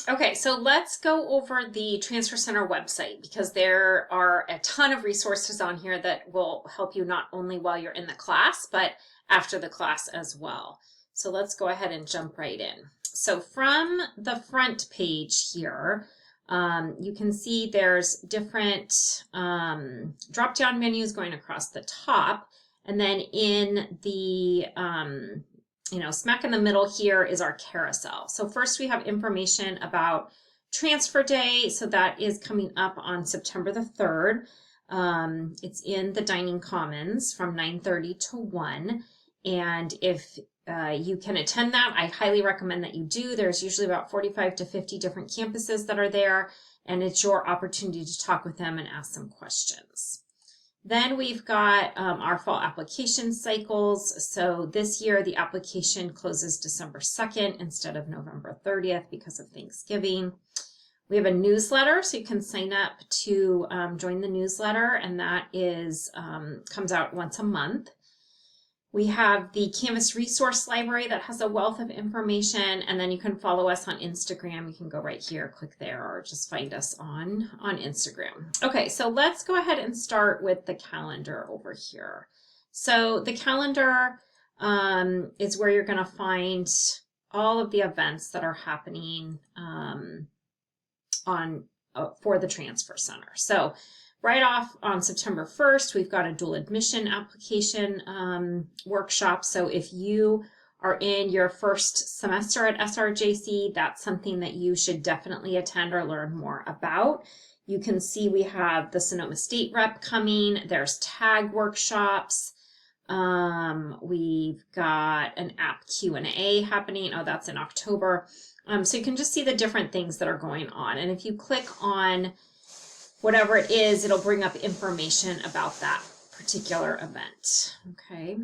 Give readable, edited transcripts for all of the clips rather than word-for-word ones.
Okay, so let's go over the Transfer Center website because there are a ton of resources on here that will help you not only while you're in the class, but after the class as well. So let's go ahead and jump right in. So from the front page here, you can see there's different drop-down menus going across the top. And then in the smack in the middle here is our carousel. So first we have information about transfer day. So that is coming up on September the 3rd. It's in the dining commons from 9:30 to 1. And if you can attend that, I highly recommend that you do. There's usually about 45 to 50 different campuses that are there, and it's your opportunity to talk with them and ask some questions. Then we've got our fall application cycles. So this year the application closes December 2nd instead of November 30th because of Thanksgiving. We have a newsletter, so you can sign up to join the newsletter, and that is comes out once a month. We have the Canvas resource library that has a wealth of information, and then you can follow us on Instagram. You can go right here, click there, or just find us on Instagram. Okay, so let's go ahead and start with the calendar over here. So the calendar is where you're going to find all of the events that are happening for the Transfer Center. So right off on September 1st, we've got a dual admission application workshop. So if you are in your first semester at SRJC, that's something that you should definitely attend or learn more about. You can see we have the Sonoma State rep coming. There's tag workshops. We've got an app Q&A happening. Oh, that's in October. So you can just see the different things that are going on. And if you click on whatever it is, it'll bring up information about that particular event. Okay.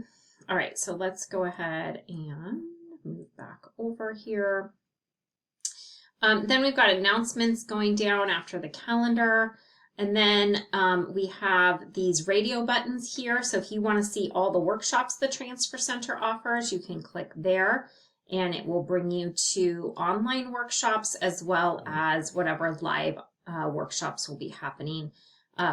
All right. So let's go ahead and move back over here. Then we've got announcements going down after the calendar. And then we have these radio buttons here. So if you want to see all the workshops the Transfer Center offers, you can click there and it will bring you to online workshops as well as whatever live workshops will be happening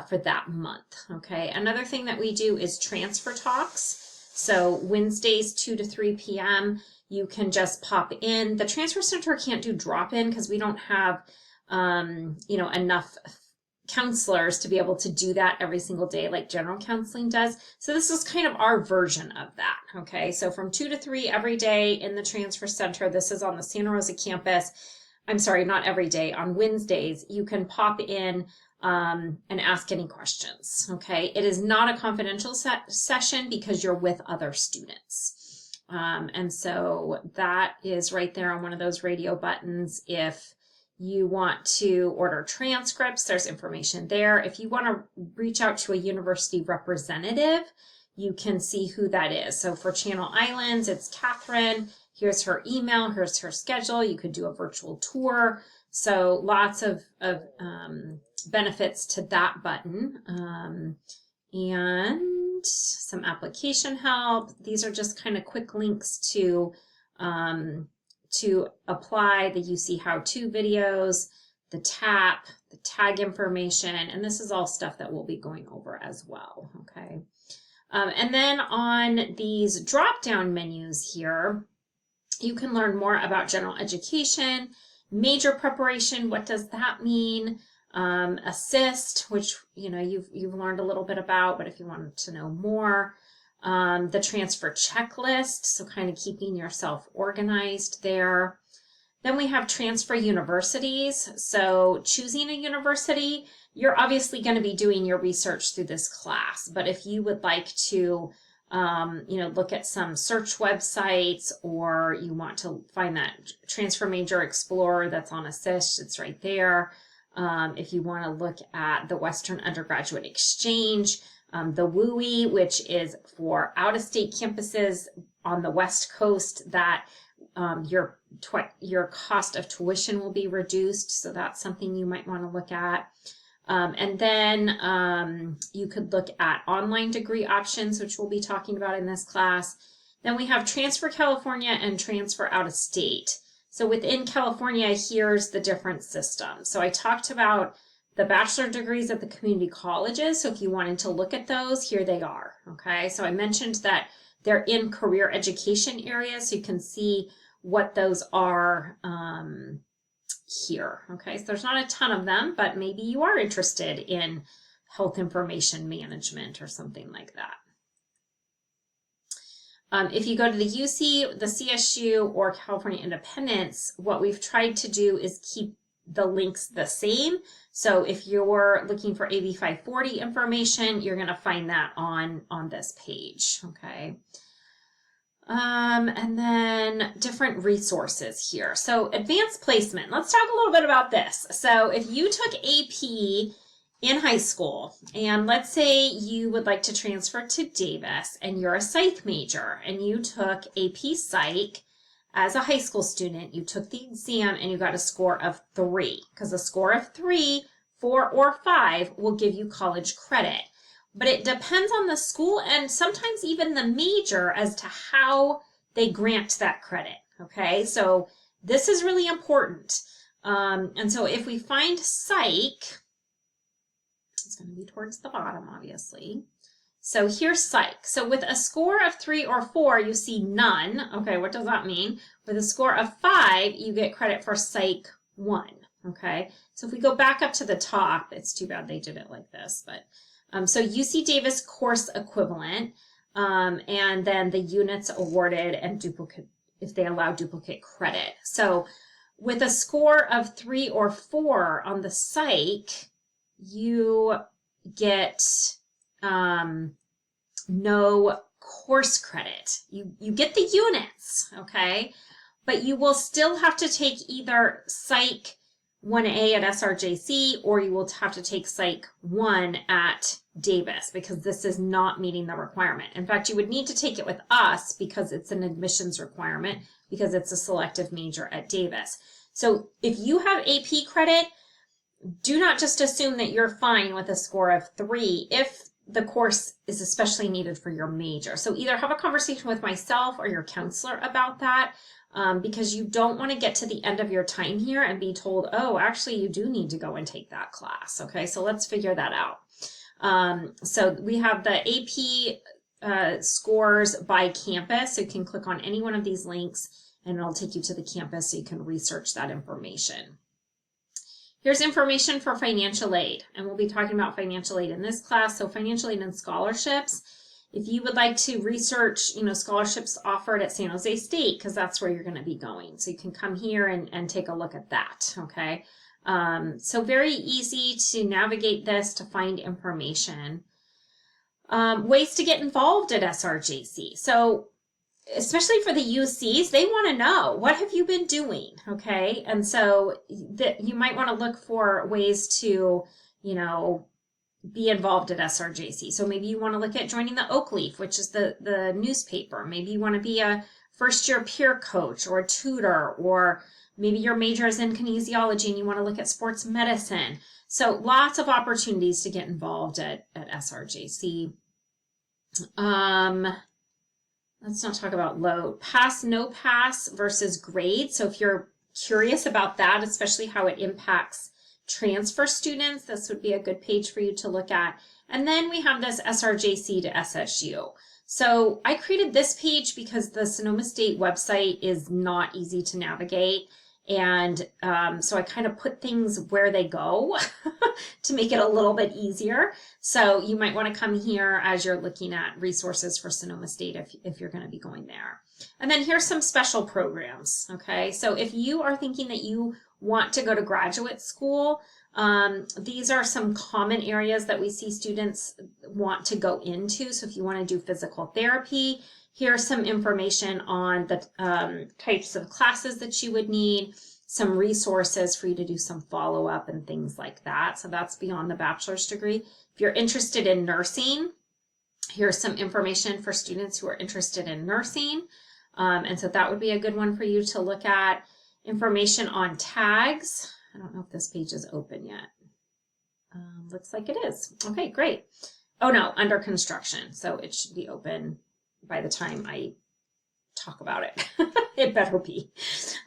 for that month. Okay. Another thing that we do is transfer talks. So Wednesdays 2 to 3 p.m. you can just pop in. The Transfer Center can't do drop-in because we don't have enough counselors to be able to do that every single day like general counseling does. So this is kind of our version of that. Okay. So from 2 to 3 every day in the Transfer Center, this is on the Santa Rosa campus. I'm sorry, not every day. On Wednesdays, you can pop in and ask any questions, okay? It is not a confidential session because you're with other students. And so that is right there on one of those radio buttons. If you want to order transcripts, there's information there. If you want to reach out to a university representative, you can see who that is. So for Channel Islands, it's Catherine. Here's her email, here's her schedule. You could do a virtual tour. So lots of benefits to that button. And some application help. These are just kind of quick links to apply the UC how-to videos, the tag information, and this is all stuff that we'll be going over as well, okay? And then on these drop-down menus here, you can learn more about general education, major preparation. What does that mean? Assist, which you've learned a little bit about, but if you wanted to know more, the transfer checklist, so kind of keeping yourself organized there. Then we have transfer universities. So choosing a university, you're obviously going to be doing your research through this class, but if you would like to look at some search websites, or you want to find that Transfer Major Explorer that's on Assist, it's right there. If you want to look at the Western Undergraduate Exchange, the WUI, which is for out-of-state campuses on the West Coast, that your cost of tuition will be reduced. So that's something you might want to look at. And then you could look at online degree options, which we'll be talking about in this class. Then we have Transfer California and Transfer Out of State. So within California, here's the different systems. So I talked about the bachelor degrees at the community colleges. So if you wanted to look at those, here they are. Okay, so I mentioned that they're in career education areas, so you can see what those are here. Okay, so there's not a ton of them, but maybe you are interested in health information management or something like that. If you go to the UC, the CSU, or California Independence, what we've tried to do is keep the links the same. So if you're looking for AB 540 information, you're going to find that on this page. Okay. And then different resources here. So advanced placement. Let's talk a little bit about this. So if you took AP in high school, and let's say you would like to transfer to Davis and you're a psych major and you took AP Psych as a high school student, you took the exam and you got a score of 3, because a score of 3, 4, or 5 will give you college credit. But it depends on the school and sometimes even the major as to how they grant that credit. Okay, so this is really important. And so if we find psych, it's going to be towards the bottom, obviously. So here's psych. So with a score of 3 or 4, you see none. Okay, what does that mean? With a score of 5, you get credit for psych 1. Okay, so if we go back up to the top, it's too bad they did it like this, but so UC Davis course equivalent, and then the units awarded and duplicate, if they allow duplicate credit. So with a score of 3 or 4 on the psych, you get no course credit. You get the units, okay? But you will still have to take either Psych 1A at SRJC, or you will have to take Psych 1 at Davis, because this is not meeting the requirement. In fact, you would need to take it with us because it's an admissions requirement, because it's a selective major at Davis. So if you have AP credit, do not just assume that you're fine with a score of 3 if the course is especially needed for your major. So either have a conversation with myself or your counselor about that, because you don't want to get to the end of your time here and be told, oh, actually you do need to go and take that class. Okay, so let's figure that out. So we have the AP scores by campus. So you can click on any one of these links and it'll take you to the campus so you can research that information. Here's information for financial aid, and we'll be talking about financial aid in this class. So financial aid and scholarships. If you would like to research, scholarships offered at San Jose State, because that's where you're going to be going. So you can come here and take a look at that, okay? So very easy to navigate this to find information. Ways to get involved at SRJC. So especially for the UCs, they want to know, what have you been doing, okay? And so you might want to look for ways to, be involved at SRJC. So maybe you want to look at joining the Oak Leaf, which is the newspaper. Maybe you want to be a first-year peer coach or a tutor, or maybe your major is in kinesiology and you want to look at sports medicine. So lots of opportunities to get involved at SRJC. Let's not talk about load. Pass, no pass versus grade. So if you're curious about that, especially how it impacts transfer students, this would be a good page for you to look at. And then we have this SRJC to SSU. So I created this page because the Sonoma State website is not easy to navigate. And so I kind of put things where they go to make it a little bit easier. So you might want to come here as you're looking at resources for Sonoma State if you're going to be going there. And then here's some special programs, okay? So if you are thinking that you want to go to graduate school, these are some common areas that we see students want to go into. So if you want to do physical therapy, here's some information on the types of classes that you would need, some resources for you to do some follow-up and things like that. So that's beyond the bachelor's degree. If you're interested in nursing, here's some information for students who are interested in nursing. And so that would be a good one for you to look at. Information on tags. I don't know if this page is open yet. Looks like it is. Okay, great. Oh no, under construction. So it should be open by the time I talk about it. It better be.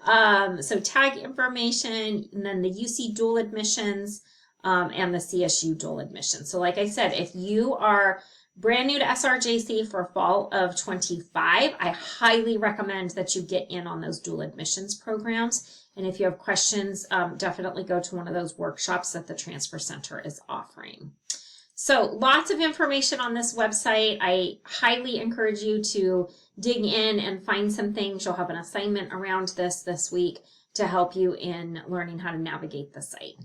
So tag information, and then the UC dual admissions, and the CSU dual admissions. So like I said, if you are brand new to SRJC for fall of 25, I highly recommend that you get in on those dual admissions programs. And if you have questions, definitely go to one of those workshops that the Transfer Center is offering. So lots of information on this website. I highly encourage you to dig in and find some things. You'll have an assignment around this week to help you in learning how to navigate the site.